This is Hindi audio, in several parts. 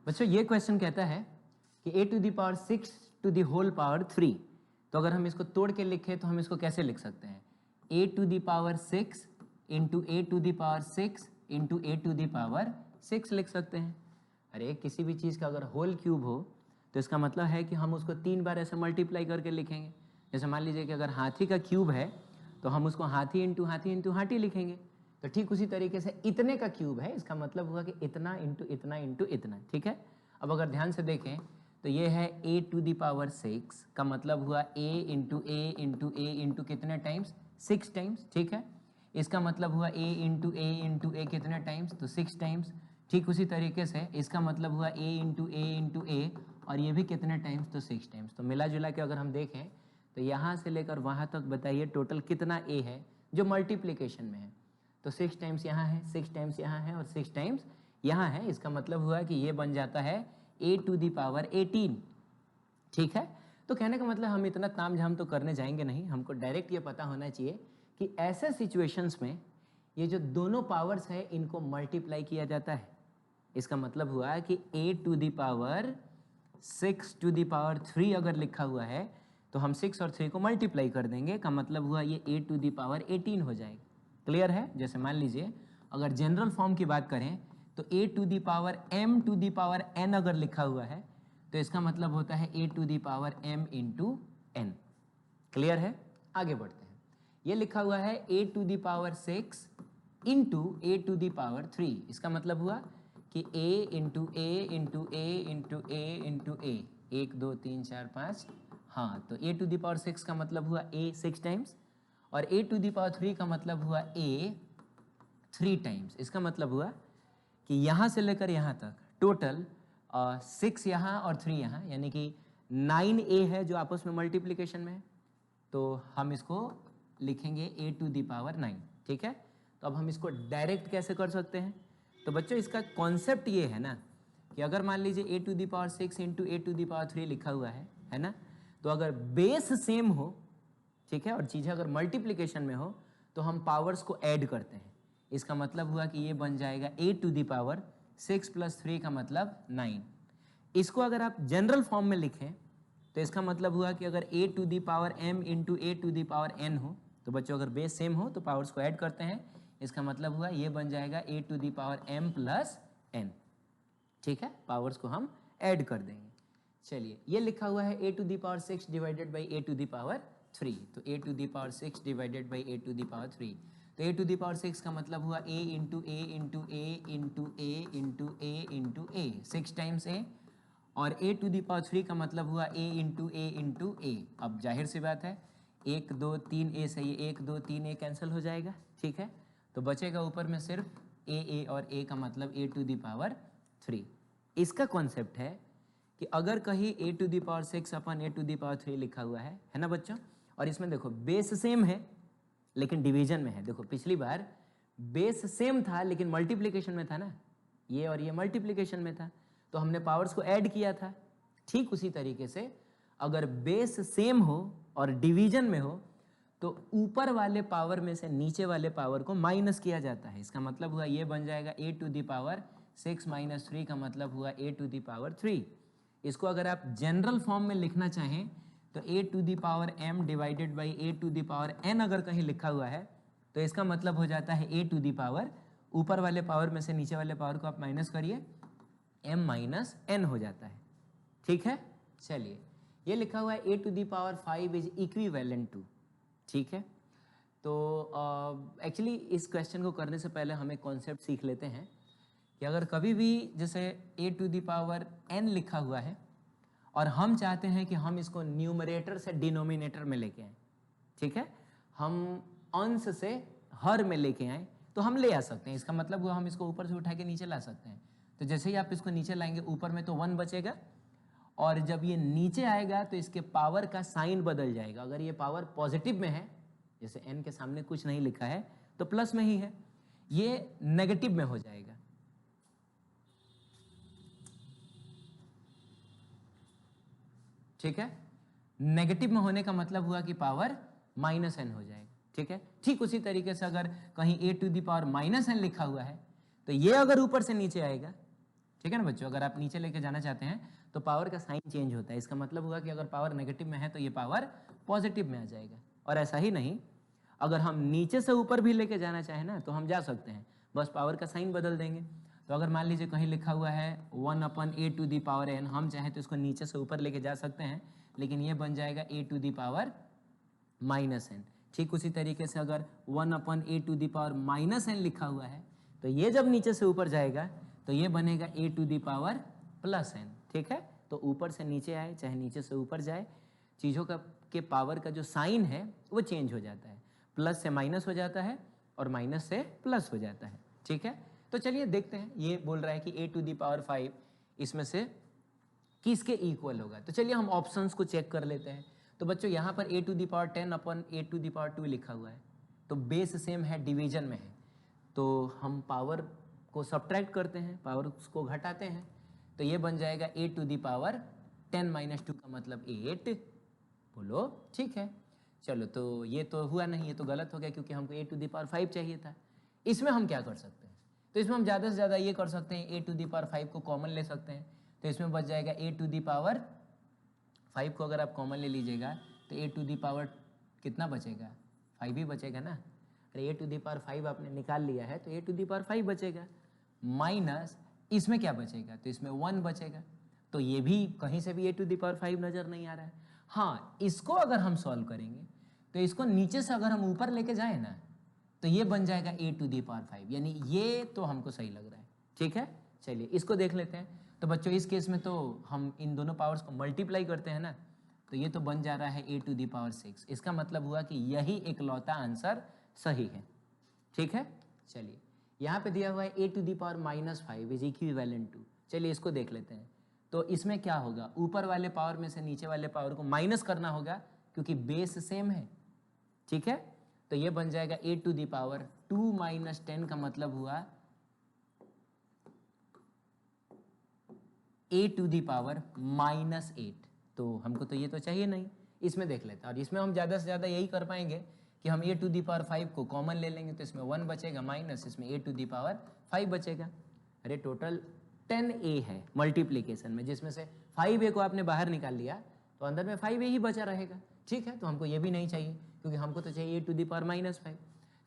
बच्चों ये क्वेश्चन कहता है कि a to the power 6 to the whole power 3, तो अगर हम इसको तोड़ के लिखें तो हम इसको कैसे लिख सकते हैं? a to the power 6 into a to the power 6 into a to the power 6 लिख सकते हैं। अरे किसी भी चीज़ का अगर होल क्यूब हो तो इसका मतलब है कि हम उसको 3 बार ऐसे मल्टीप्लाई करके लिखेंगे। जैसे मान लीजिए कि अगर हाथी का क्यूब है तो हम उसको हाथी इंटू हाथी इंटू हाथी लिखेंगे। तो ठीक उसी तरीके से इतने का क्यूब है, इसका मतलब हुआ कि इतना इंटू इतना इंटू इतना। ठीक है, अब अगर ध्यान से देखें तो ये है a टू द पावर 6 का मतलब हुआ a into a into a into कितने टाइम्स? 6 टाइम्स। ठीक है, इसका मतलब हुआ a इंटू ए कितने टाइम्स? तो 6 टाइम्स। ठीक उसी तरीके से इसका मतलब हुआ a इंटू ए और ये भी कितने टाइम्स? तो 6 टाइम्स। तो मिला जुला के अगर हम देखें तो यहाँ से लेकर वहाँ तक बताइए टोटल कितना a है जो मल्टीप्लिकेशन में है? तो 6 टाइम्स यहाँ है, 6 टाइम्स यहाँ है और 6 टाइम्स यहाँ है। इसका मतलब हुआ कि ये बन जाता है a टू द पावर 18। ठीक है, तो कहने का मतलब हम इतना ताम झाम तो करने जाएंगे नहीं, हमको डायरेक्ट ये पता होना चाहिए कि ऐसे सिचुएशंस में ये जो दोनों पावर्स है इनको मल्टीप्लाई किया जाता है। इसका मतलब हुआ कि a to the power 6 to the power 3 अगर लिखा हुआ है तो हम 6 और 3 को मल्टीप्लाई कर देंगे, का मतलब हुआ ये a टू द पावर 18 हो जाएगा। क्लियर है? जैसे मान लीजिए अगर जनरल फॉर्म की बात करें तो a to the power m to the power n अगर लिखा हुआ है तो इसका मतलब होता है a to the power m into n। Clear है? आगे बढ़ते हैं। ये लिखा हुआ है a to the power 6 into a to the power 3। इसका मतलब हुआ कि a into a into a into a into a, 1 2 3 4 5। हाँ, तो a टू द पावर 6 का मतलब हुआ a 6 टाइम्स और a टू द पावर 3 का मतलब हुआ a 3 टाइम्स। इसका मतलब हुआ कि यहाँ से लेकर यहाँ तक टोटल 6 यहाँ और 3 यहाँ, यानी कि 9a है जो आपस में मल्टीप्लिकेशन में है। तो हम इसको लिखेंगे a टू द पावर 9। ठीक है, तो अब हम इसको डायरेक्ट कैसे कर सकते हैं? तो बच्चों इसका कॉन्सेप्ट ये है ना कि अगर मान लीजिए a to the power 6 into a to the power 3 लिखा हुआ है ना, तो अगर बेस सेम हो, ठीक है, और चीज़ें अगर मल्टीप्लिकेशन में हो तो हम पावर्स को ऐड करते हैं। इसका मतलब हुआ कि ये बन जाएगा a to the power 6 plus 3 का मतलब 9। इसको अगर आप जनरल फॉर्म में लिखें तो इसका मतलब हुआ कि अगर a to the power m into a to the power n हो तो बच्चों अगर बेस सेम हो तो पावर्स को ऐड करते हैं। इसका मतलब हुआ ये बन जाएगा a to the power m plus n। ठीक है, पावर्स को हम ऐड कर देंगे। चलिए, ये लिखा हुआ है a to the power 6 divided by a to the power 3। तो a to the power 6 divided by a to the power 3, तो a टू द पावर 6 का मतलब हुआ a into a into a into a into a into A, 6 times a, और a टू द पावर 3 का मतलब हुआ a इंटू ए इंटू ए। अब जाहिर सी बात है 1 2 3 a सही है, 1 2 3 a कैंसिल हो जाएगा। ठीक है, तो बचेगा ऊपर में सिर्फ a और a का मतलब a टू द पावर 3। इसका कॉन्सेप्ट है कि अगर कहीं a to the power 6 upon a to the power 3 लिखा हुआ है ना बच्चों, और इसमें देखो बेस सेम है लेकिन डिवीजन में है। देखो पिछली बार बेस सेम था लेकिन मल्टीप्लिकेशन में था ना, ये और ये मल्टीप्लिकेशन में था तो हमने पावर्स को ऐड किया था। ठीक उसी तरीके से अगर बेस सेम हो और डिवीजन में हो तो ऊपर वाले पावर में से नीचे वाले पावर को माइनस किया जाता है। इसका मतलब हुआ ये बन जाएगा a to the power 6 minus 3 का मतलब हुआ a टू द पावर 3। इसको अगर आप जनरल फॉर्म में लिखना चाहें तो a to the power m divided by a to the power n अगर कहीं लिखा हुआ है तो इसका मतलब हो जाता है a टू द पावर, ऊपर वाले पावर में से नीचे वाले पावर को आप माइनस करिए, m माइनस n हो जाता है। ठीक है, चलिए, ये लिखा हुआ है a to the power 5 is equivalent to. ठीक है, तो एक्चुअली इस क्वेश्चन को करने से पहले हम एक कॉन्सेप्ट सीख लेते हैं कि अगर कभी भी जैसे a to the power n लिखा हुआ है और हम चाहते हैं कि हम इसको न्यूमरेटर से डिनोमिनेटर में लेके आए, ठीक है, हम अंश से हर में लेके आए तो हम ले आ सकते हैं। इसका मतलब वो हम इसको ऊपर से उठा के नीचे ला सकते हैं। तो जैसे ही आप इसको नीचे लाएंगे ऊपर में तो 1 बचेगा और जब ये नीचे आएगा तो इसके पावर का साइन बदल जाएगा। अगर ये पावर पॉजिटिव में है, जैसे n के सामने कुछ नहीं लिखा है तो प्लस में ही है, ये नेगेटिव में हो जाएगा। ठीक है, नेगेटिव में होने का मतलब हुआ कि पावर माइनस n हो जाएगा। ठीक है, ठीक उसी तरीके से अगर कहीं a to the power minus n लिखा हुआ है तो ये अगर ऊपर से नीचे आएगा ठीक है ना बच्चों, अगर आप नीचे लेके जाना चाहते हैं तो पावर का साइन चेंज होता है। इसका मतलब हुआ कि अगर पावर नेगेटिव में है तो ये पावर पॉजिटिव में आ जाएगा। और ऐसा ही नहीं, अगर हम नीचे से ऊपर भी लेके जाना चाहें ना तो हम जा सकते हैं, बस पावर का साइन बदल देंगे। तो अगर मान लीजिए कहीं लिखा हुआ है 1/a⁴n, हम चाहें तो इसको नीचे से ऊपर लेके जा सकते हैं, लेकिन ये बन जाएगा a⁻⁻n। ठीक उसी तरीके से अगर 1/a⁻n लिखा हुआ है तो ये जब नीचे से ऊपर जाएगा तो ये बनेगा a⁻+n। ठीक है, तो ऊपर से नीचे आए चाहे नीचे से ऊपर जाए, चीज़ों का के पावर का जो साइन है वो चेंज हो जाता है, प्लस से माइनस हो जाता है और माइनस से प्लस हो जाता है। ठीक है, तो चलिए देखते हैं, ये बोल रहा है कि a⁵ इसमें से किसके इक्वल होगा। तो चलिए हम ऑप्शंस को चेक कर लेते हैं। तो बच्चों यहाँ पर a⁻10/a⁴ लिखा हुआ है, तो बेस सेम है, डिवीजन में है, तो हम पावर को सब्ट्रैक्ट करते हैं, पावर को घटाते हैं, तो ये बन जाएगा a⁻10 - 2 का मतलब 8। बोलो ठीक है। चलो, तो ये तो हुआ नहीं, ये तो गलत हो गया क्योंकि हमको a⁵ चाहिए था। इसमें हम क्या कर सकते हैं, तो इसमें हम ज़्यादा से ज़्यादा ये कर सकते हैं, a⁵ को कॉमन ले सकते हैं, तो इसमें बच जाएगा a⁵ को अगर आप कॉमन ले लीजिएगा तो a⁵ कितना बचेगा, 5 ही बचेगा ना। अरे a⁵ आपने निकाल लिया है तो a⁵ बचेगा, माइनस इसमें क्या बचेगा, तो इसमें 1 बचेगा, तो ये भी कहीं से भी a⁵ नज़र नहीं आ रहा है। हाँ, इसको अगर हम सॉल्व करेंगे तो इसको नीचे से अगर हम ऊपर लेके जाएं ना तो ये बन जाएगा a⁵, यानी ये तो हमको सही लग रहा है। ठीक है, चलिए इसको देख लेते हैं। तो बच्चों इस केस में तो हम इन दोनों पावर्स को मल्टीप्लाई करते हैं ना, तो ये तो बन जा रहा है a⁶ इसका मतलब हुआ कि यही एकलौता आंसर सही है। ठीक है, चलिए यहाँ पे दिया हुआ है a⁻⁻5 इज इक्विवेलेंट टू, चलिए इसको देख लेते हैं। तो इसमें क्या होगा, ऊपर वाले पावर में से नीचे वाले पावर को माइनस करना होगा क्योंकि बेस सेम है। ठीक है, तो ये बन जाएगा a⁻2 - 10 का मतलब हुआ a⁻−8। तो हमको तो ये तो चाहिए नहीं, इसमें देख लेते हैं। और इसमें हम ज़्यादा से ज़्यादा यही कर पाएंगे कि हम a⁵ को कॉमन ले लेंगे, तो इसमें 1 बचेगा, माइनस इसमें a⁵ बचेगा। अरे टोटल 10a है मल्टीप्लिकेशन में, जिसमें से 5a को आपने बाहर निकाल लिया तो अंदर में 5a ही बचा रहेगा। ठीक है, तो हमको ये भी नहीं चाहिए क्योंकि हमको तो चाहिए a⁻−5।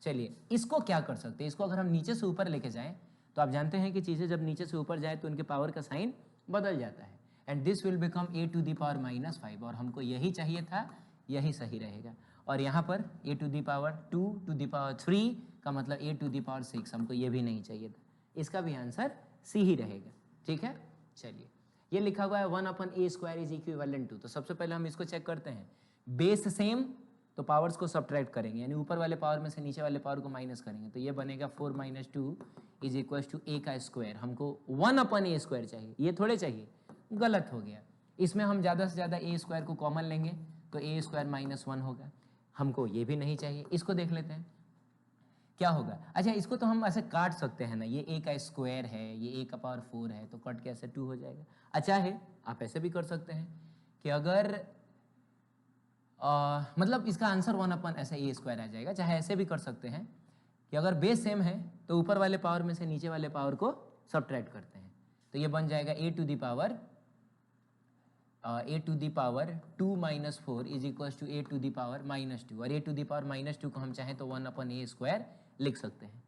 चलिए इसको क्या कर सकते हैं, इसको अगर हम नीचे से ऊपर लेके जाएं तो आप जानते हैं कि चीज़ें जब नीचे से ऊपर जाए तो उनके पावर का साइन बदल जाता है, and this will become a⁻−5, और हमको यही चाहिए था, यही सही रहेगा। और यहाँ पर a⁻2�3 का मतलब a⁻6, हमको ये भी नहीं चाहिए था, इसका भी आंसर सी ही रहेगा। ठीक है, चलिए ये लिखा हुआ है 1/a² इज इक्विवेलेंट टू, तो सबसे पहले हम इसको चेक करते हैं। बेस सेम तो पावर्स को सब्ट्रैक्ट करेंगे, यानी ऊपर वाले पावर में से नीचे वाले पावर को माइनस करेंगे, तो ये बनेगा 4 - 2 इज इक्वल टू a²। हमको 1/a² चाहिए, ये थोड़े चाहिए, गलत हो गया। इसमें हम ज़्यादा से ज़्यादा a² को कॉमन लेंगे तो a² - 1 होगा, हमको ये भी नहीं चाहिए। इसको देख लेते हैं क्या होगा। अच्छा, इसको तो हम ऐसे काट सकते हैं ना, ये a² है, ये a⁴ है, तो कट के ऐसे 2 हो जाएगा। अच्छा है, आप ऐसे भी कर सकते हैं कि अगर मतलब इसका आंसर 1 ऐसे a² आ जाएगा, चाहे ऐसे भी कर सकते हैं कि अगर बेस सेम है तो ऊपर वाले पावर में से नीचे वाले पावर को सब्ट्रैक्ट करते हैं, तो ये बन जाएगा a⁻2 - 4 is equal to a⁻−2, और a⁻−2 को हम चाहें तो 1/a² लिख सकते हैं।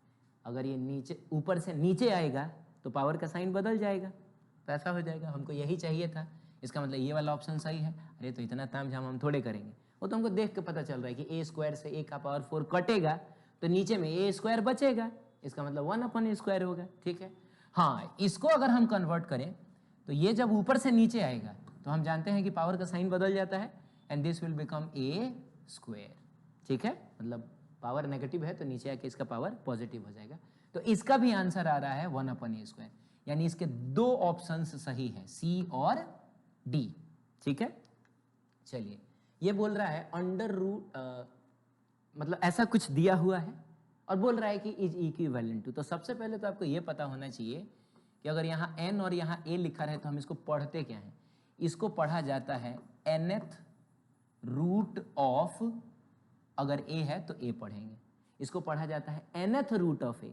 अगर ये नीचे ऊपर से नीचे आएगा तो पावर का साइन बदल जाएगा, तो ऐसा हो जाएगा, हमको यही चाहिए था, इसका मतलब ये वाला ऑप्शन सही है। अरे तो इतना तामझाम हम थोड़े करेंगे, वो तो हमको देख के पता चल रहा है कि a² से a⁴ कटेगा तो नीचे में a² बचेगा, इसका मतलब 1/a² होगा। ठीक है, हाँ, इसको अगर हम कन्वर्ट करें तो ये जब ऊपर से नीचे आएगा तो हम जानते हैं कि पावर का साइन बदल जाता है, and this will become a²। ठीक है, मतलब पावर नेगेटिव है तो नीचे आके इसका पावर पॉजिटिव हो जाएगा, तो इसका भी आंसर आ रहा है 1/a², यानी इसके 2 ऑप्शंस सही है, सी और डी। ठीक है, चलिए ये बोल रहा है √, मतलब ऐसा कुछ दिया हुआ है और बोल रहा है कि इज इक्विवेलेंट टू। तो सबसे पहले तो आपको ये पता होना चाहिए कि अगर यहाँ n और यहाँ a लिखा रहे तो हम इसको पढ़ते क्या हैं, इसको पढ़ा जाता है nth रूट ऑफ, अगर a है तो a पढ़ेंगे, इसको पढ़ा जाता है nth root of a,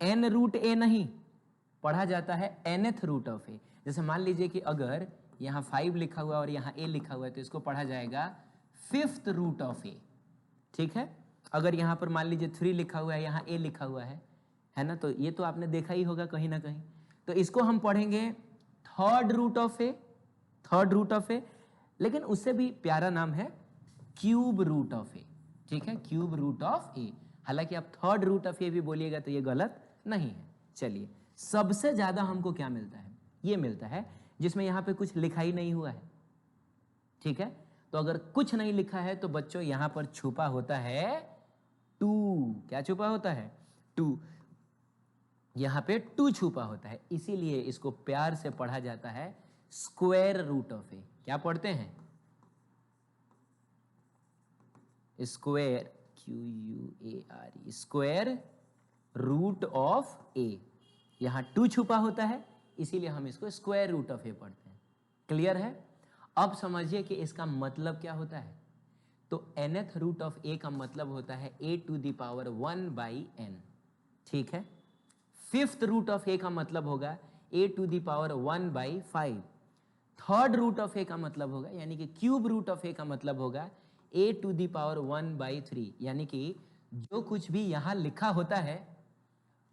n √a नहीं, पढ़ा जाता है nth रूट ऑफ a। जैसे मान लीजिए कि अगर यहाँ 5 लिखा हुआ है और यहाँ a लिखा हुआ है तो इसको पढ़ा जाएगा 5th रूट ऑफ a, ठीक है। अगर यहाँ पर मान लीजिए 3 लिखा हुआ है, यहाँ a लिखा हुआ है ना, तो ये तो आपने देखा ही होगा कहीं ना कहीं। तो इसको हम पढ़ेंगे 3rd root of a, 3rd root of a, लेकिन उससे भी प्यारा नाम है क्यूब रूट ऑफ a, ठीक है, क्यूब रूट ऑफ a। हालांकि आप 3rd रूट ऑफ a भी बोलिएगा तो ये गलत नहीं है। चलिए, सबसे ज्यादा हमको क्या मिलता है, ये मिलता है जिसमें यहाँ पे कुछ लिखा ही नहीं हुआ है, ठीक है। तो अगर कुछ नहीं लिखा है तो बच्चों यहाँ पर छुपा होता है 2। क्या छुपा होता है? 2। यहाँ पे 2 छुपा होता है, इसीलिए इसको प्यार से पढ़ा जाता है स्क्वायर रूट ऑफ ए। क्या पढ़ते हैं? Square, QUARE, square root of A. यहाँ 2 छुपा होता है, इसीलिए हम इसको स्क्वायर रूट ऑफ ए पढ़ते हैं। क्लियर है? अब समझिए कि इसका मतलब क्या होता है। तो nth रूट ऑफ a का मतलब होता है a to the power 1/n, ठीक है। 5th रूट ऑफ a का मतलब होगा a to the power 1/5। 3rd root of a का मतलब होगा, यानी कि क्यूब रूट ऑफ a का मतलब होगा a टू द पावर 1/3, यानी कि जो कुछ भी यहाँ लिखा होता है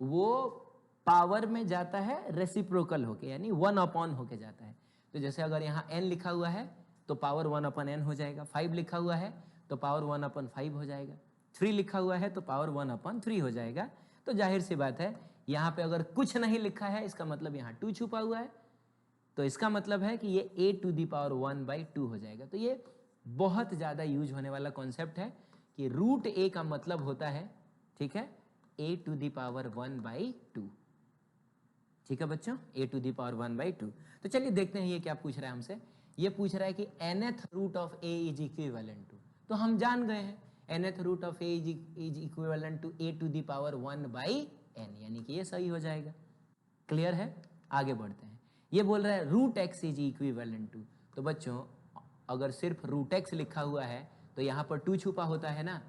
वो पावर में जाता है रेसिप्रोकल होके, यानी 1/n होके जाता है। तो जैसे अगर यहाँ n लिखा हुआ है तो पावर 1/n हो जाएगा, 5 लिखा हुआ है तो पावर 1/5 हो जाएगा, 3 लिखा हुआ है तो पावर 1/3 हो जाएगा। तो जाहिर सी बात है यहाँ पे अगर कुछ नहीं लिखा है, इसका मतलब यहाँ 2 छुपा हुआ है, तो इसका मतलब है कि ये a टू द पावर 1/2 हो जाएगा। तो ये बहुत ज़्यादा यूज होने वाला कॉन्सेप्ट है कि रूट a का मतलब होता है, ठीक है, a टू द पावर 1/2, ठीक है बच्चों, a टू द पावर 1/2। तो चलिए देखते हैं ये क्या पूछ रहा है हमसे। ये पूछ रहा है कि nth root of a is equivalent to, तो हम जान गए हैं nth root of a is equivalent to a to the power 1/n, यानी कि ये सही हो जाएगा। क्लियर है? आगे बढ़ते हैं। ये बोल रहा है root x is equivalent to, तो बच्चों अगर सिर्फ रूट x लिखा हुआ है तो यहाँ पर 2 छुपा होता है ना,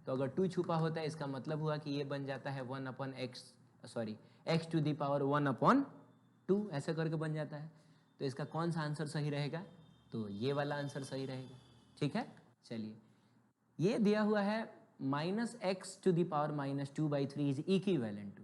तो अगर 2 छुपा होता है इसका मतलब हुआ कि ये बन जाता है 1/x टू द पावर 1/2, ऐसे करके बन जाता है। तो इसका कौन सा आंसर सही रहेगा? तो ये वाला आंसर सही रहेगा, ठीक है। चलिए, ये दिया हुआ है -x to the power -2/3 is equivalent to.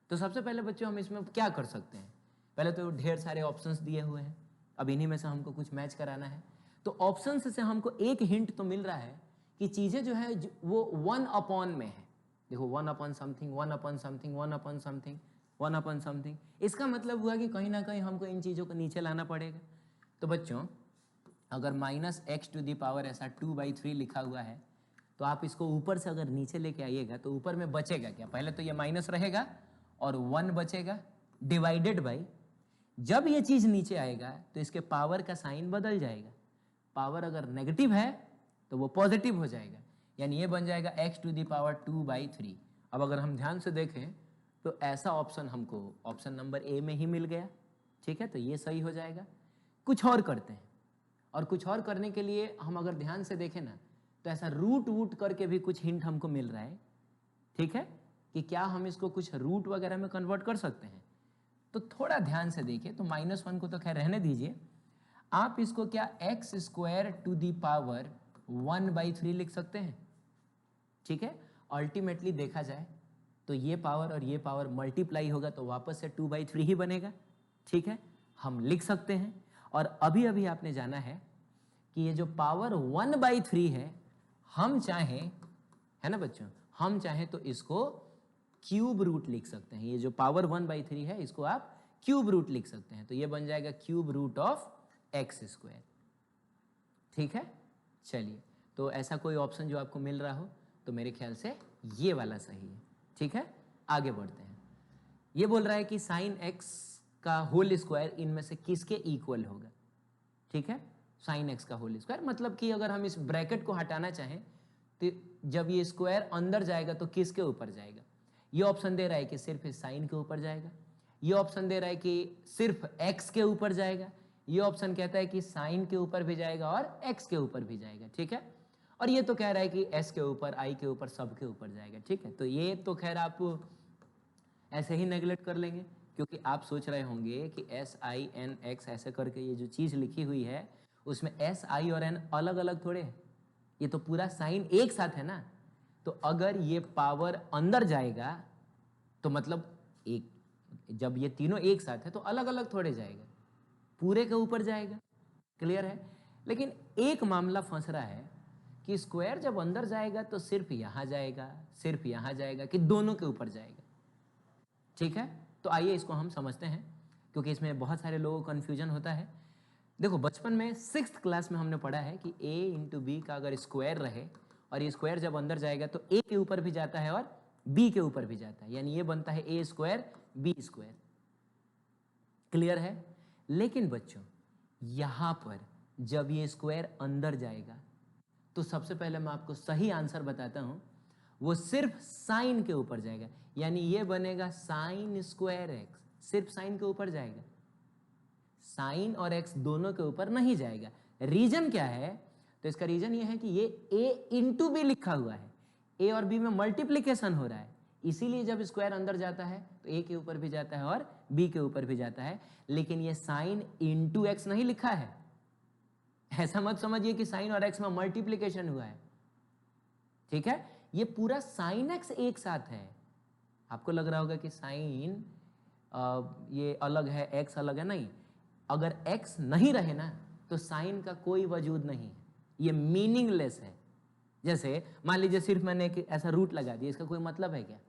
तो सबसे पहले बच्चों हम इसमें क्या कर सकते हैं? पहले तो ढेर सारे ऑप्शंस दिए हुए हैं, अब इन्हीं में से हमको कुछ मैच कराना है। तो ऑप्शंस से हमको एक हिंट तो मिल रहा है कि चीज़ें जो है वो 1/n में है। देखो 1/समथिंग, 1/समथिंग, 1/समथिंग, 1/समथिंग, इसका मतलब हुआ कि कहीं ना कहीं हमको इन चीज़ों को नीचे लाना पड़ेगा। तो बच्चों अगर -x टू द पावर ऐसा 2/3 लिखा हुआ है तो आप इसको ऊपर से अगर नीचे लेके आइएगा तो ऊपर में बचेगा क्या? पहले तो ये माइनस रहेगा और 1 बचेगा डिवाइडेड बाई, जब ये चीज़ नीचे आएगा तो इसके पावर का साइन बदल जाएगा। पावर अगर नेगेटिव है तो वो पॉजिटिव हो जाएगा, यानी ये बन जाएगा x टू द पावर 2/3। अब अगर हम ध्यान से देखें तो ऐसा ऑप्शन हमको ऑप्शन नंबर ए में ही मिल गया, ठीक है, तो ये सही हो जाएगा। कुछ और करते हैं, और कुछ और करने के लिए हम अगर ध्यान से देखें ना तो ऐसा रूट वूट करके भी कुछ हिंट हमको मिल रहा है, ठीक है, कि क्या हम इसको कुछ रूट वगैरह में कन्वर्ट कर सकते हैं। तो थोड़ा ध्यान से देखिए, तो -1 को तो खैर रहने दीजिए, आप इसको क्या x² टू द पावर 1/3 लिख सकते हैं, ठीक है। अल्टीमेटली देखा जाए तो ये पावर और ये पावर मल्टीप्लाई होगा तो वापस से 2/3 ही बनेगा, ठीक है, हम लिख सकते हैं। और अभी अभी आपने जाना है कि ये जो पावर 1/3 है, हम चाहें, है ना बच्चों, हम चाहें तो इसको क्यूब रूट लिख सकते हैं। ये जो पावर 1/3 है इसको आप क्यूब रूट लिख सकते हैं, तो ये बन जाएगा क्यूब रूट ऑफ x², ठीक है। चलिए, तो ऐसा कोई ऑप्शन जो आपको मिल रहा हो तो मेरे ख्याल से ये वाला सही है, ठीक है। आगे बढ़ते हैं। ये बोल रहा है कि sin x का होल स्क्वायर इनमें से किसके इक्वल होगा, ठीक है। sin x का होल स्क्वायर मतलब कि अगर हम इस ब्रैकेट को हटाना चाहें तो जब ये स्क्वायर अंदर जाएगा तो किसके ऊपर जाएगा। ये ऑप्शन दे रहा है कि सिर्फ साइन के ऊपर जाएगा, ये ऑप्शन दे रहा है कि सिर्फ x के ऊपर जाएगा, ये ऑप्शन कहता है कि साइन के ऊपर भी जाएगा और x के ऊपर भी जाएगा, ठीक है। और ये तो कह रहा है कि s के ऊपर, i के ऊपर, सब के ऊपर जाएगा, ठीक है। तो ये तो खैर आप ऐसे ही नेगलेक्ट कर लेंगे क्योंकि आप सोच रहे होंगे कि SINX ऐसे करके ये जो चीज़ लिखी हुई है उसमें SI और N अलग अलग थोड़े है, ये तो पूरा साइन एक साथ है ना। तो अगर ये पावर अंदर जाएगा तो मतलब एक, जब ये तीनों एक साथ है तो अलग अलग थोड़े जाएगा, पूरे के ऊपर जाएगा। क्लियर है? लेकिन एक मामला फंस रहा है कि स्क्वायर जब अंदर जाएगा तो सिर्फ यहां जाएगा, सिर्फ यहां जाएगा, कि दोनों के ऊपर जाएगा। ठीक है, तो आइए इसको हम समझते हैं, क्योंकि इसमें बहुत सारे लोगों को कन्फ्यूजन होता है। देखो बचपन में 6th क्लास में हमने पढ़ा है कि a इंटू बी का अगर स्क्वायर रहे और ये स्क्वायर जब अंदर जाएगा तो a के ऊपर भी जाता है और b के ऊपर भी जाता है, यानी ये बनता है a square b square. Clear है? लेकिन बच्चों यहां पर जब ये स्क्वायर अंदर जाएगा तो सबसे पहले मैं आपको सही आंसर बताता हूं, वो सिर्फ साइन के ऊपर जाएगा, यानी ये बनेगा साइन स्क्वायर एक्स, सिर्फ साइन के ऊपर जाएगा, साइन और एक्स दोनों के ऊपर नहीं जाएगा। रीजन क्या है? तो इसका रीजन ये है कि ये a इंटू बी लिखा हुआ है, a और b में मल्टीप्लीकेशन हो रहा है, इसीलिए जब स्क्वायर अंदर जाता है तो a के ऊपर भी जाता है और b के ऊपर भी जाता है। लेकिन ये साइन इंटू एक्स नहीं लिखा है, ऐसा मत समझिए कि साइन और एक्स में मल्टीप्लीकेशन हुआ है। ठीक है, ये पूरा साइन एक्स एक साथ है। आपको लग रहा होगा कि साइन ये अलग है, एक्स अलग है, नहीं। अगर एक्स नहीं रहे ना तो साइन का कोई वजूद नहीं है, ये मीनिंगलेस है। जैसे मान लीजिए सिर्फ मैंने एक ऐसा रूट लगा दिया, इसका कोई मतलब है क्या?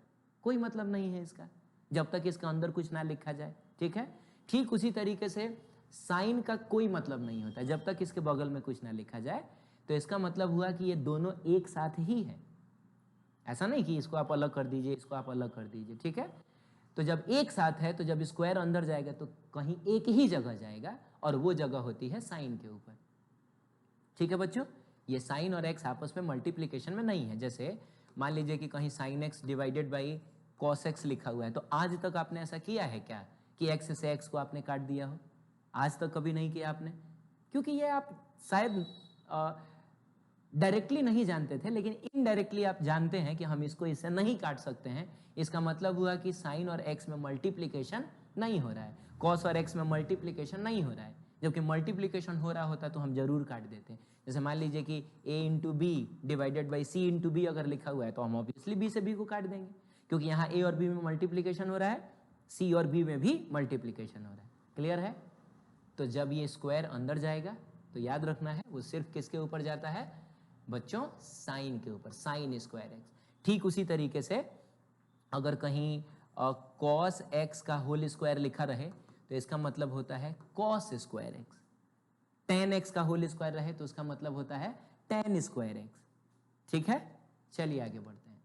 कोई मतलब नहीं है इसका, जब तक इसका अंदर कुछ ना लिखा जाए। ठीक है, ठीक उसी तरीके से साइन का कोई मतलब नहीं होता जब तक इसके बगल में कुछ ना लिखा जाए। तो इसका मतलब हुआ कि ये दोनों एक साथ ही है, ऐसा नहीं कि इसको आप अलग कर दीजिए, इसको आप अलग कर दीजिए। ठीक है, तो जब एक साथ है तो जब स्क्वायर अंदर जाएगा तो कहीं एक ही जगह जाएगा और वो जगह होती है साइन के ऊपर। ठीक है बच्चों, ये साइन और एक्स आपस में मल्टीप्लीकेशन में नहीं है। जैसे मान लीजिए कि कहीं sine x divided by cos x लिखा हुआ है, तो आज तक आपने ऐसा किया है क्या कि एक्स से एक्स को आपने काट दिया हो? आज तक कभी नहीं किया आपने, क्योंकि ये आप शायद डायरेक्टली नहीं जानते थे, लेकिन इनडायरेक्टली आप जानते हैं कि हम इसको इससे नहीं काट सकते हैं। इसका मतलब हुआ कि साइन और एक्स में मल्टीप्लीकेशन नहीं हो रहा है, कॉस और एक्स में मल्टीप्लीकेशन नहीं हो रहा है। जबकि मल्टीप्लीकेशन हो रहा होता तो हम जरूर काट देते हैं। जैसे मान लीजिए कि a into b divided by c into b अगर लिखा हुआ है तो हम ऑब्वियसली b से b को काट देंगे, क्योंकि यहाँ a और b में मल्टीप्लीकेशन हो रहा है, c और b में भी मल्टीप्लीकेशन हो रहा है। क्लियर है? तो जब ये स्क्वायर अंदर जाएगा तो याद रखना है वो सिर्फ किसके ऊपर जाता है बच्चों? साइन के ऊपर, साइन स्क्वायर एक्स। ठीक उसी तरीके से अगर कहीं कॉस एक्स का होल स्क्वायर लिखा रहे तो इसका मतलब होता है cos square x. Ten x का होल स्क्वायर रहे तो उसका मतलब होता है टेन स्क्वायर एक्स। ठीक है, चलिए आगे बढ़ते हैं।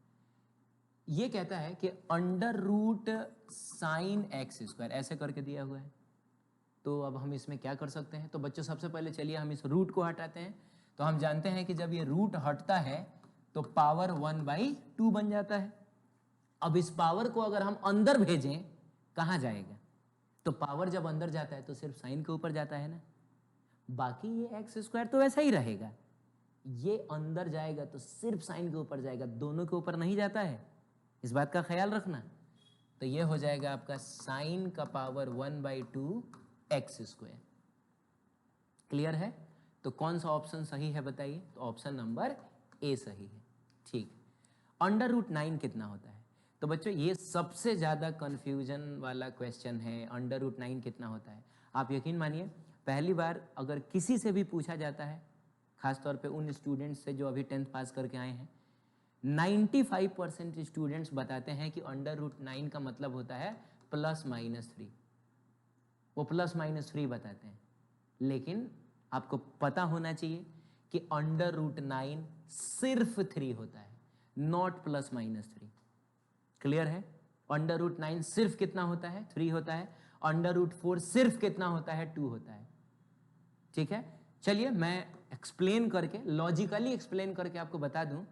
ये कहता है कि under root sine x square ऐसे करके दिया हुआ है, तो अब हम इसमें क्या कर सकते हैं? तो बच्चों सबसे पहले चलिए हम इस रूट को हटाते हैं। तो हम जानते हैं कि जब ये रूट हटता है तो पावर 1/2 बन जाता है। अब इस पावर को अगर हम अंदर भेजें, कहां जाएगा? तो पावर जब अंदर जाता है तो सिर्फ साइन के ऊपर जाता है ना, बाकी ये एक्स स्क्वायर तो वैसा ही रहेगा। ये अंदर जाएगा तो सिर्फ साइन के ऊपर जाएगा, दोनों के ऊपर नहीं जाता है, इस बात का ख्याल रखना। तो ये हो जाएगा आपका साइन का पावर 1/2 एक्स स्क्वायर। क्लियर है? तो कौन सा ऑप्शन सही है बताइए? तो ऑप्शन नंबर ए सही है। ठीक, अंडर रूट 9 कितना होता है? तो बच्चों ये सबसे ज़्यादा कन्फ्यूजन वाला क्वेश्चन है, अंडर रूट 9 कितना होता है। आप यकीन मानिए पहली बार अगर किसी से भी पूछा जाता है, खासतौर पे उन स्टूडेंट्स से जो अभी 10th पास करके आए हैं, 95% स्टूडेंट्स बताते हैं कि अंडर रूट 9 का मतलब होता है +-3। वो +-3 बताते हैं। लेकिन आपको पता होना चाहिए कि अंडर रूट 9 सिर्फ 3 होता है, नॉट +-3। क्लियर है? अंडर रूट 9 सिर्फ कितना होता है? 3 होता है। अंडर रूट 4 सिर्फ कितना होता है? 2 होता है। ठीक है, चलिए मैं एक्सप्लेन करके, लॉजिकली एक्सप्लेन करके आपको बता दूं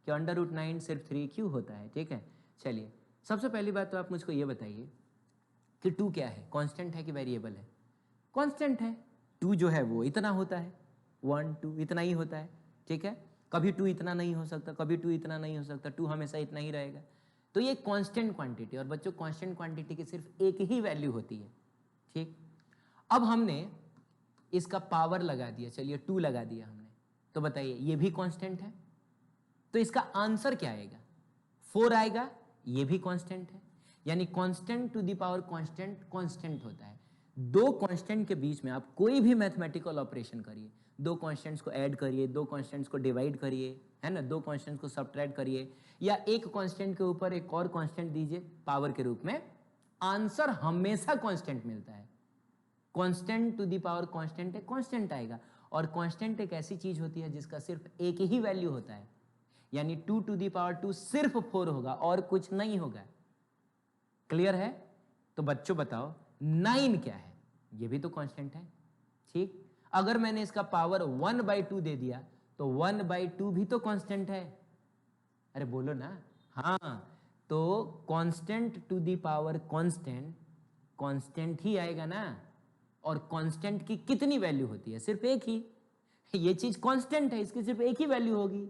कि अंडर रूट 9 सिर्फ 3 क्यों होता है। ठीक है, चलिए सबसे पहली बात तो आप मुझको ये बताइए कि 2 क्या है? कांस्टेंट है कि वेरिएबल है? कांस्टेंट है। 2 जो है वो इतना होता है, 1 2 इतना ही होता है। ठीक है, कभी 2 इतना नहीं हो सकता, कभी 2 इतना नहीं हो सकता, 2 हमेशा इतना ही रहेगा। तो ये कांस्टेंट क्वांटिटी, और बच्चों कांस्टेंट क्वांटिटी की सिर्फ एक ही वैल्यू होती है, ठीक। अब हमने इसका पावर लगा दिया, चलिए 2 लगा दिया हमने, तो बताइए ये भी कांस्टेंट है, तो इसका आंसर क्या आएगा? 4 आएगा, ये भी कांस्टेंट है। यानी constant to the power constant constant होता है। दो कांस्टेंट के बीच में आप कोई भी मैथमेटिकल ऑपरेशन करिए, दो कांस्टेंट्स को ऐड करिए, दो कांस्टेंट्स को डिवाइड करिए, है ना, दो कांस्टेंट्स को सब्ट्रैक्ट करिए, या एक कांस्टेंट के ऊपर एक और कांस्टेंट दीजिए पावर के रूप में, आंसर हमेशा कांस्टेंट मिलता है। Constant to the power constant है, कांस्टेंट आएगा। और कांस्टेंट एक ऐसी चीज होती है जिसका सिर्फ एक ही वैल्यू होता है, यानी 2 टू द पावर 2 सिर्फ 4 होगा और कुछ नहीं होगा। क्लियर है? तो बच्चों बताओ 9 क्या है? ये भी तो कांस्टेंट है, ठीक। अगर मैंने इसका पावर 1/2 दे दिया तो 1/2 भी तो कांस्टेंट है। अरे बोलो ना, हाँ। तो constant to the power constant constant ही आएगा ना। और कांस्टेंट की कितनी वैल्यू होती है? सिर्फ एक ही। ये चीज कांस्टेंट है, इसकी सिर्फ एक ही वैल्यू होगी,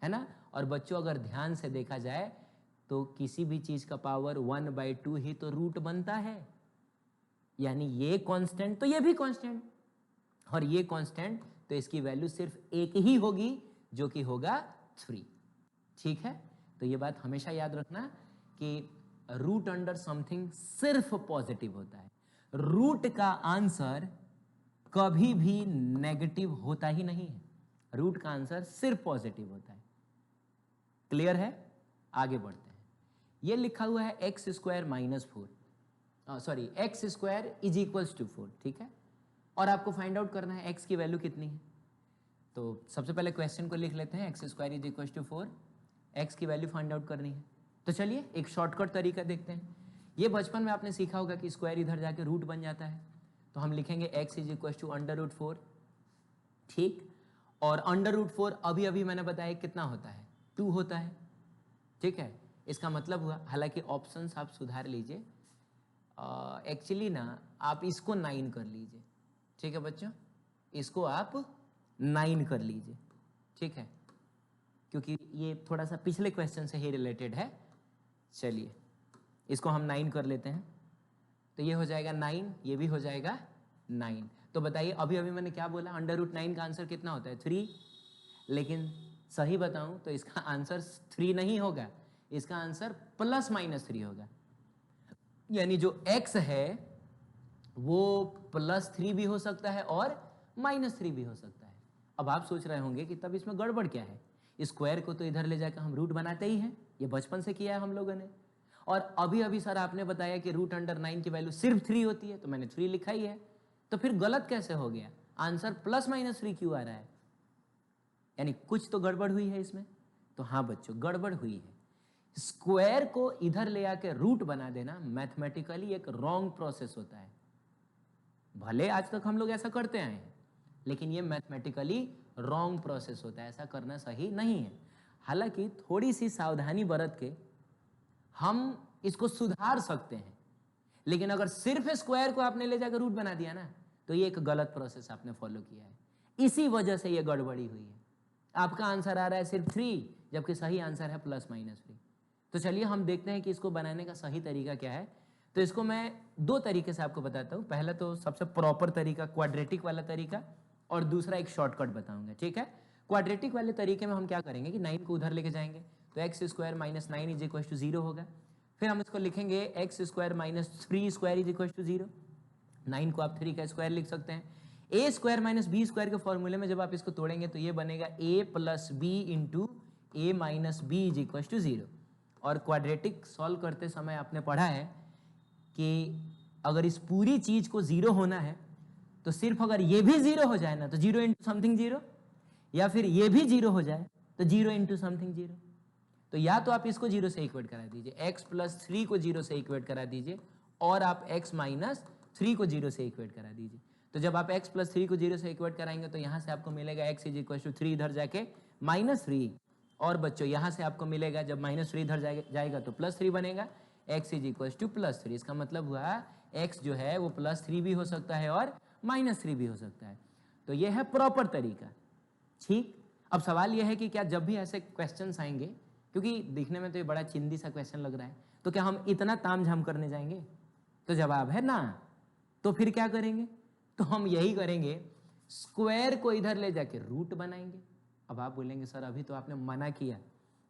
है ना। और बच्चों अगर ध्यान से देखा जाए तो किसी भी चीज का पावर 1/2 ही तो रूट बनता है। यानी ये कांस्टेंट तो ये भी कांस्टेंट, और ये कांस्टेंट तो इसकी वैल्यू सिर्फ एक ही होगी, जो कि होगा 3, ठीक है। तो ये बात हमेशा याद रखना कि रूट अंडर समथिंग सिर्फ पॉजिटिव होता है। रूट का आंसर कभी भी नेगेटिव होता ही नहीं है, रूट का आंसर सिर्फ पॉजिटिव होता है। क्लियर है? आगे बढ़ते हैं। ये लिखा हुआ है x² -4, sorry x² is equals to 4, ठीक है। और आपको फाइंड आउट करना है x की वैल्यू कितनी है। तो सबसे पहले क्वेश्चन को लिख लेते हैं, x² is equals to 4, x की वैल्यू फाइंड आउट करनी है। तो चलिए एक शॉर्टकट तरीका देखते हैं। ये बचपन में आपने सीखा होगा कि स्क्वायर इधर जाके रूट बन जाता है, तो हम लिखेंगे x इज इक्वल्स टू √4, ठीक। और √4 अभी अभी मैंने बताया कितना होता है, 2 होता है, ठीक है। इसका मतलब हुआ, हालांकि ऑप्शंस आप सुधार लीजिए, एक्चुअली ना आप इसको 9 कर लीजिए, ठीक है बच्चों, इसको आप 9 कर लीजिए, ठीक है, क्योंकि ये थोड़ा सा पिछले क्वेश्चन से ही रिलेटेड है। चलिए इसको हम 9 कर लेते हैं, तो ये हो जाएगा 9, ये भी हो जाएगा 9। तो बताइए अभी अभी मैंने क्या बोला, √9 का आंसर कितना होता है? 3। लेकिन सही बताऊं तो इसका आंसर 3 नहीं होगा, इसका आंसर +-3 होगा। यानी जो x है वो +3 भी हो सकता है और -3 भी हो सकता है। अब आप सोच रहे होंगे कि तब इसमें गड़बड़ क्या है, स्क्वायर को तो इधर ले जाकर हम रूट बनाते ही हैं, ये बचपन से किया है हम लोगों ने। और अभी अभी सर आपने बताया कि √9 की वैल्यू सिर्फ 3 होती है, तो मैंने 3 लिखा ही है, तो फिर गलत कैसे हो गया? आंसर +-3 क्यों आ रहा है? यानी कुछ तो गड़बड़ हुई है इसमें। तो हाँ बच्चों, गड़बड़ हुई है। स्क्वायर को इधर ले आके रूट बना देना मैथमेटिकली एक रॉन्ग प्रोसेस होता है। भले आज तक हम लोग ऐसा करते आए हैं, लेकिन ये मैथमेटिकली रॉन्ग प्रोसेस होता है, ऐसा करना सही नहीं है। हालांकि थोड़ी सी सावधानी बरत के हम इसको सुधार सकते हैं, लेकिन अगर सिर्फ स्क्वायर को आपने ले जाकर रूट बना दिया ना, तो ये एक गलत प्रोसेस आपने फॉलो किया है, इसी वजह से ये गड़बड़ी हुई है। आपका आंसर आ रहा है सिर्फ 3, जबकि सही आंसर है +-3। तो चलिए हम देखते हैं कि इसको बनाने का सही तरीका क्या है। तो इसको मैं 2 तरीके से आपको बताता हूँ। पहला तो सबसे प्रॉपर तरीका क्वाड्रेटिक वाला तरीका, और दूसरा एक शॉर्टकट बताऊंगा, ठीक है। क्वाड्रेटिक वाले तरीके में हम क्या करेंगे कि 9 को उधर लेके जाएंगे, तो x² - 9 इज इक्वल टू 0 होगा। फिर हम इसको लिखेंगे x² - 3² इज इक्वल टू 0। 9 को आप 3 का स्क्वायर लिख सकते हैं। a² - b² के फॉर्मूले में जब आप इसको तोड़ेंगे तो ये बनेगा a + b × a - b is equal to 0। और क्वाड्रेटिक सॉल्व करते समय आपने पढ़ा है कि अगर इस पूरी चीज को 0 होना है तो सिर्फ अगर ये भी 0 हो जाए ना तो 0 × समथिंग 0, या फिर ये भी 0 हो जाए तो 0 × समथिंग 0। तो या तो आप इसको 0 से इक्वेट करा दीजिए, x + 3 को 0 से इक्वेट करा दीजिए, और आप x - 3 को 0 से इक्वेट करा दीजिए। तो जब आप x + 3 को 0 से इक्वेट कराएंगे तो यहाँ से आपको मिलेगा x इज इक्वल टू 3 इधर जाके -3, और बच्चों यहाँ से आपको मिलेगा जब -3 इधर जाएगा तो +3 बनेगा, x इज इक्वल टू +3। इसका मतलब हुआ x जो है वो +3 भी हो सकता है और -3 भी हो सकता है। तो ये है प्रॉपर तरीका, ठीक। अब सवाल यह है कि क्या जब भी ऐसे क्वेश्चंस आएंगे क्योंकि दिखने में तो ये बड़ा चिंदी सा क्वेश्चन लग रहा है, तो क्या हम इतना तामझाम करने जाएंगे? तो जवाब है ना। तो फिर क्या करेंगे? तो हम यही करेंगे, स्क्वायर को इधर ले जाके रूट बनाएंगे। अब आप बोलेंगे सर अभी तो आपने मना किया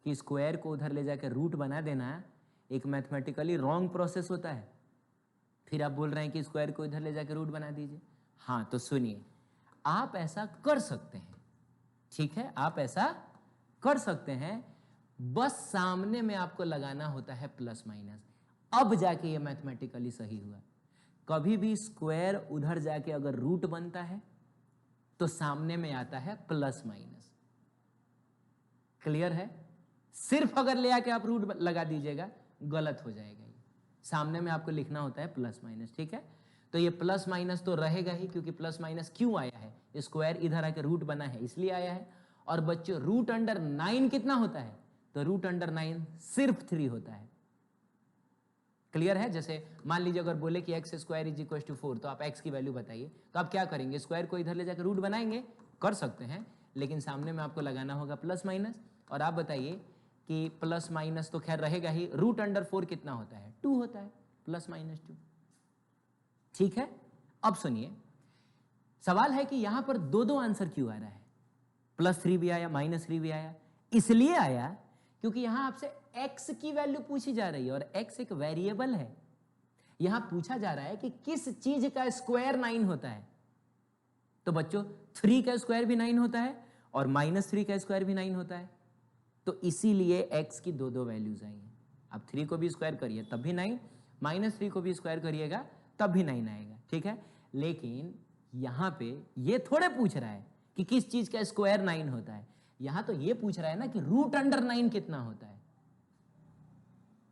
कि स्क्वायर को उधर ले जाके रूट बना देना एक मैथमेटिकली रॉन्ग प्रोसेस होता है, फिर आप बोल रहे हैं कि स्क्वायर को इधर ले जाके रूट बना दीजिए। हाँ तो सुनिए, आप ऐसा कर सकते हैं, ठीक है, आप ऐसा कर सकते हैं, बस सामने में आपको लगाना होता है प्लस माइनस। अब जाके ये मैथमेटिकली सही हुआ। कभी भी स्क्वायर उधर जाके अगर रूट बनता है तो सामने में आता है प्लस माइनस। क्लियर है? सिर्फ अगर ले आके आप रूट लगा दीजिएगा गलत हो जाएगा। ये सामने में आपको लिखना होता है प्लस माइनस, ठीक है। तो ये प्लस माइनस तो रहेगा ही, क्योंकि प्लस माइनस क्यों आया है? स्क्वायर इधर आके रूट बना है इसलिए आया है। और बच्चों रूट अंडर 9 कितना होता है? तो रूट अंडर 9 सिर्फ 3 होता है। क्लियर है? जैसे मान लीजिए अगर बोले कि x square is equal to 4, तो आप एक्स की वैल्यू बताइए, तो आप क्या करेंगे? स्क्वायर को इधर ले जाकर रूट बनाएंगे, कर सकते हैं, लेकिन सामने में आपको लगाना होगा प्लस माइनस। और आप बताइए कि प्लस माइनस तो खैर रहेगा ही, रूट अंडर 4 कितना होता है? 2 होता है, प्लस माइनस 2। ठीक है, अब सुनिए, सवाल है कि यहां पर दो दो आंसर क्यों आ रहा है? +3 भी आया, -3 भी आया। इसलिए आया क्योंकि यहां आपसे x की वैल्यू पूछी जा रही है, और x एक वेरिएबल है। यहां पूछा जा रहा है कि किस चीज का स्क्वायर 9 होता है। तो बच्चों 3 का स्क्वायर भी 9 होता है और -3 का स्क्वायर भी 9 होता है। तो इसीलिए x की दो दो वैल्यूज आई हैं। आप 3 को भी स्क्वायर करिए तब भी 9, -3 को भी स्क्वायर करिएगा तब भी 9 आएगा, ठीक है। लेकिन यहां पे ये थोड़े पूछ रहा है कि किस चीज का स्क्वायर 9 होता है, यहां तो ये पूछ रहा है ना कि रूट अंडर 9 कितना होता है।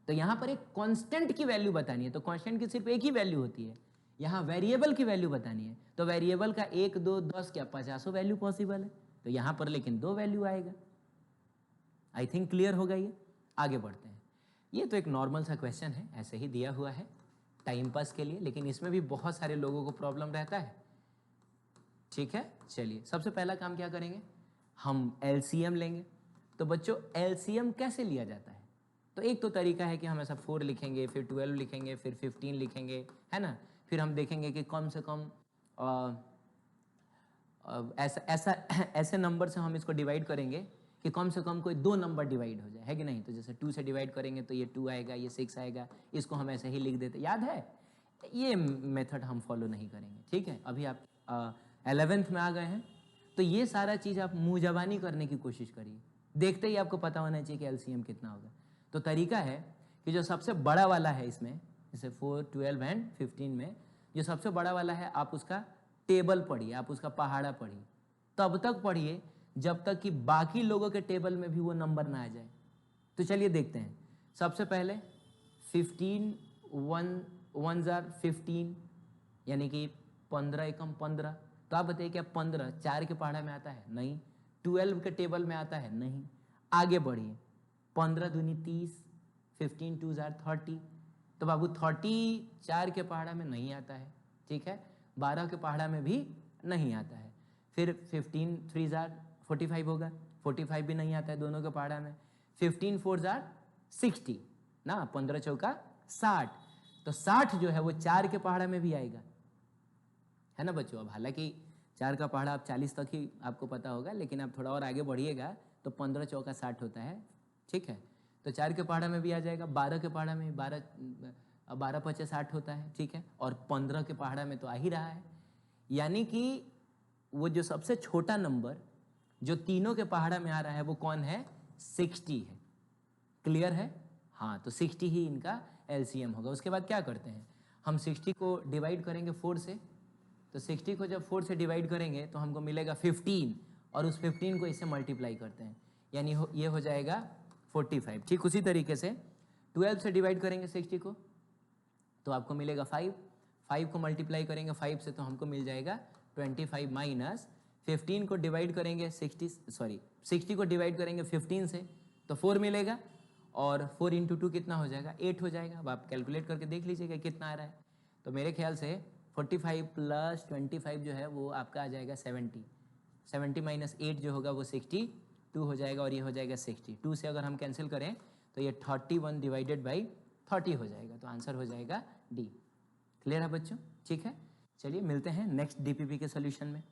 तो यहां पर एक कांस्टेंट की वैल्यू बतानी है, तो कांस्टेंट की सिर्फ एक ही वैल्यू होती है, यहां वेरिएबल की वैल्यू बतानी है। तो वेरिएबल का 1, 2, 10 क्या 50 वैल्यू पॉसिबल है, तो यहां पर लेकिन 2 वैल्यू आएगा। आई थिंक क्लियर होगा ये। आगे बढ़ते हैं। ये तो एक नॉर्मल सा क्वेश्चन है, ऐसे ही दिया हुआ है टाइम पास के लिए, लेकिन इसमें भी बहुत सारे लोगों को प्रॉब्लम रहता है, ठीक है। चलिए सबसे पहला काम क्या करेंगे, हम एलसीएम लेंगे। तो बच्चों एलसीएम कैसे लिया जाता है? तो एक तो तरीका है कि हम ऐसा 4 लिखेंगे, फिर 12 लिखेंगे, फिर 15 लिखेंगे, है ना। फिर हम देखेंगे कि कम से कम ऐसे नंबर से हम इसको डिवाइड करेंगे कि कम से कम कोई 2 नंबर डिवाइड हो जाए, है कि नहीं। तो जैसे 2 से डिवाइड करेंगे तो ये 2 आएगा, ये 6 आएगा, इसको हम ऐसे ही लिख देते, याद है। ये मेथड हम फॉलो नहीं करेंगे, ठीक है। अभी आप 11th में आ गए हैं, तो ये सारा चीज़ आप मुँह जबानी करने की कोशिश करिए, देखते ही आपको पता होना चाहिए कि एलसीएम कितना होगा। तो तरीका है कि जो सबसे बड़ा वाला है इसमें, जैसे 4, 12 एंड 15 में जो सबसे बड़ा वाला है, आप उसका टेबल पढ़िए, आप उसका पहाड़ा पढ़िए, तब तक पढ़िए जब तक कि बाकी लोगों के टेबल में भी वो नंबर ना आ जाए। तो चलिए देखते हैं। सबसे पहले 15 1 जार 15, यानी कि 15 एकम 15। तो आप बताइए क्या 15 4 के पहाड़ा में आता है? नहीं। 12 के टेबल में आता है? नहीं। आगे बढ़िए, 15 दूनी 30, 15 2 जार 30। तो बाबू 30 4 के पहाड़ा में नहीं आता है, ठीक है। 12 के पहाड़ा में भी नहीं आता है। फिर 15 3 जार 45 होगा, 45 भी नहीं आता है दोनों के पहाड़ा में। 15 4 जार 60 ना, 15 चौका 60। तो 60 जो है वो 4 के पहाड़ा में भी आएगा, है ना बच्चों। अब हालांकि 4 का पहाड़ा आप 40 तक ही आपको पता होगा, लेकिन आप थोड़ा और आगे बढ़िएगा तो 15 चौका 60 होता है, ठीक है। तो 4 के पहाड़ा में भी आ जाएगा, 12 के पहाड़ा में 12 पचे 60 होता है, ठीक है। और 15 के पहाड़ा में तो आ ही रहा है, यानी कि वो जो सबसे छोटा नंबर जो तीनों के पहाड़ा में आ रहा है वो कौन है? 60 है। क्लियर है? हाँ, तो 60 ही इनका एलसीएम होगा। उसके बाद क्या करते हैं, हम 60 को डिवाइड करेंगे 4 से। तो 60 को जब 4 से डिवाइड करेंगे तो हमको मिलेगा 15, और उस 15 को इससे मल्टीप्लाई करते हैं, यानी ये हो जाएगा 45। ठीक उसी तरीके से 12 से डिवाइड करेंगे 60 को तो आपको मिलेगा 5 को मल्टीप्लाई करेंगे 5 से तो हमको मिल जाएगा 25, माइनस 15 को डिवाइड करेंगे 60 को डिवाइड करेंगे 15 से तो 4 मिलेगा, और 4 इंटू 2 कितना हो जाएगा? 8 हो जाएगा। अब आप कैलकुलेट करके देख लीजिएगा कितना आ रहा है। तो मेरे ख्याल से 45 प्लस 25 जो है वो आपका आ जाएगा 70 माइनस 8 जो होगा वो 60 2 हो जाएगा और ये हो जाएगा 60। 2 से अगर हम कैंसिल करें तो ये 31 डिवाइडेड बाई 30 हो जाएगा, तो आंसर हो जाएगा डी। क्लियर है बच्चों? ठीक है, चलिए मिलते हैं नेक्स्ट डीपीपी के सोल्यूशन में।